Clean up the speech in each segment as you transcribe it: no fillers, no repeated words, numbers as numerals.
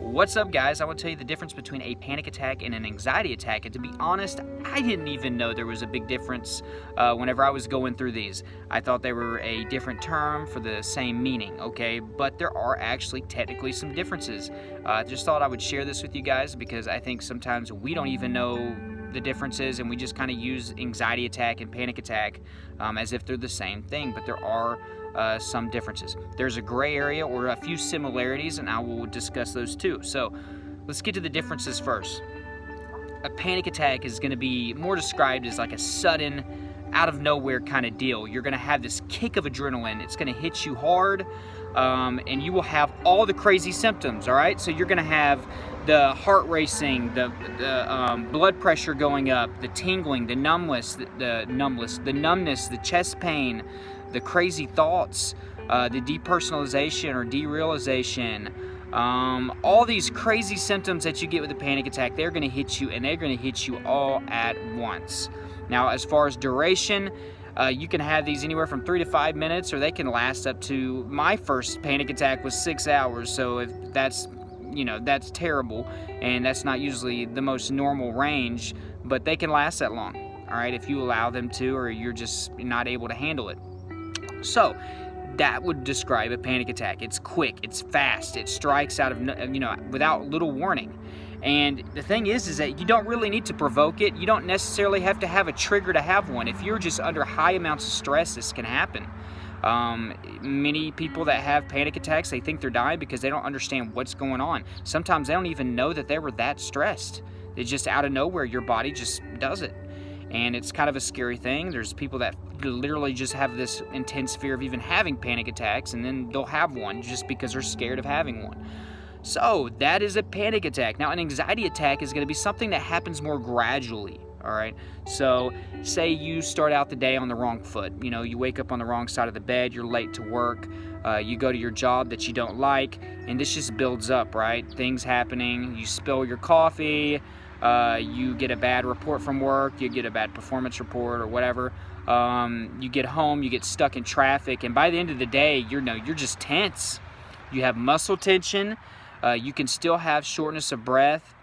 What's up, guys? I want to tell you the difference between a panic attack and an anxiety attack. And to be honest, I didn't even know there was a big difference whenever I was going through these. I thought they were a different term for the same meaning, okay? But there are actually technically some differences. I just thought I would share this with you guys because I think sometimes we don't even know the differences, and we just kind of use anxiety attack and panic attack as if they're the same thing, but there are some differences. There's a gray area or a few similarities, and I will discuss those too. So let's get to the differences first. A panic attack is going to be more described as like a sudden, out of nowhere kind of deal. You're going to have this kick of adrenaline. It's going to hit you hard, and you will have all the crazy symptoms. All right, so you're going to have the heart racing, the blood pressure going up, the tingling, the numbness, the chest pain, the crazy thoughts, the depersonalization or derealization, all these crazy symptoms that you get with a panic attack, they're going to hit you, and they're going to hit you all at once. Now, as far as duration, you can have these anywhere from 3 to 5 minutes, or they can last up to, my first panic attack was 6 hours. So if that's, that's terrible, and that's not usually the most normal range, but they can last that long, all right, if you allow them to, or you're just not able to handle it. So that would describe a panic attack. It's quick, it's fast, it strikes out of, without little warning. And the thing is that you don't really need to provoke it. You don't necessarily have to have a trigger to have one. If you're just under high amounts of stress, this can happen. Many people that have panic attacks, they think they're dying because they don't understand what's going on. Sometimes they don't even know that they were that stressed. It's just out of nowhere, your body just does it. And it's kind of a scary thing. There's people that literally just have this intense fear of even having panic attacks, and then they'll have one just because they're scared of having one. So that is a panic attack. Now, an anxiety attack is going to be something that happens more gradually. All right, so say you start out the day on the wrong foot. You wake up on the wrong side of the bed, you're late to work, you go to your job that you don't like, and this just builds up, right? Things happening, you spill your coffee, you get a bad report from work, you get a bad performance report or whatever. You get home, you get stuck in traffic, and by the end of the day, you're just tense. You have muscle tension. You can still have shortness of breath.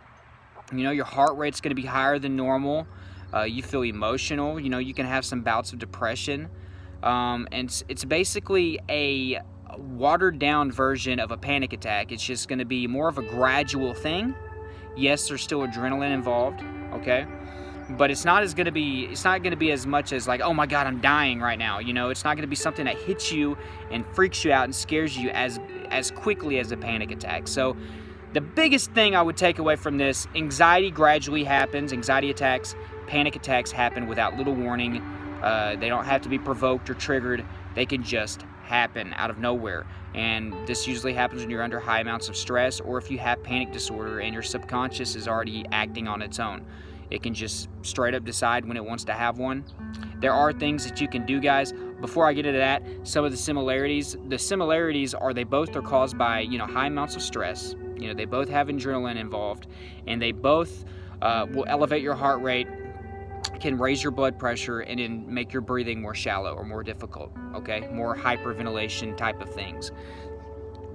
Your heart rate's going to be higher than normal. You feel emotional. You can have some bouts of depression. And it's basically a watered down version of a panic attack. It's just going to be more of a gradual thing. Yes, there's still adrenaline involved, okay? But it's not going to be as much as like, oh my God, I'm dying right now. It's not going to be something that hits you and freaks you out and scares you as quickly as a panic attack. So the biggest thing I would take away from this, anxiety gradually happens. Anxiety attacks, panic attacks happen without little warning. They don't have to be provoked or triggered. They can just happen out of nowhere. And this usually happens when you're under high amounts of stress, or if you have panic disorder and your subconscious is already acting on its own. It can just straight up decide when it wants to have one. There are things that you can do, guys. Before I get into that, some of the similarities are they both are caused by, high amounts of stress. They both have adrenaline involved, and they both will elevate your heart rate, can raise your blood pressure, and then make your breathing more shallow or more difficult, okay? More hyperventilation type of things.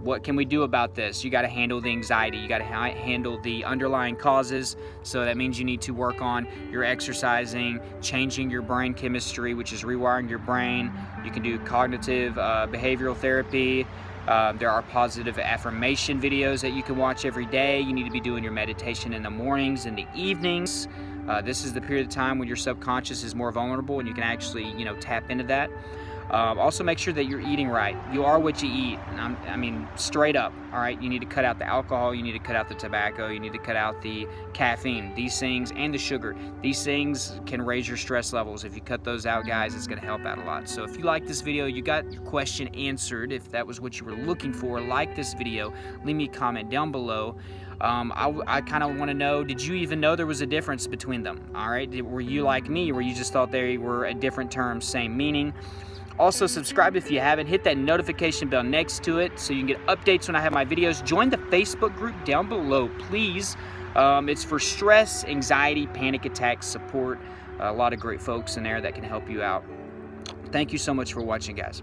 What can we do about this? You got to handle the anxiety. You got to handle the underlying causes. So that means you need to work on your exercising, changing your brain chemistry, which is rewiring your brain. You can do cognitive behavioral therapy. There are positive affirmation videos that you can watch every day. You need to be doing your meditation in the mornings and the evenings. This is the period of time when your subconscious is more vulnerable, and you can actually, tap into that. Also, make sure that you're eating right. You are what you eat. I mean, straight up, all right? You need to cut out the alcohol. You need to cut out the tobacco. You need to cut out the caffeine. These things, and the sugar. These things can raise your stress levels. If you cut those out, guys, it's going to help out a lot. So if you like this video, you got your question answered. If that was what you were looking for, like this video. Leave me a comment down below. I kind of want to know, did you even know there was a difference between them? All right? Were you like me, where you just thought they were a different term, same meaning? Also, subscribe if you haven't. Hit that notification bell next to it so you can get updates when I have my videos. Join the Facebook group down below, please. It's for stress, anxiety, panic attack support. A lot of great folks in there that can help you out. Thank you so much for watching, guys.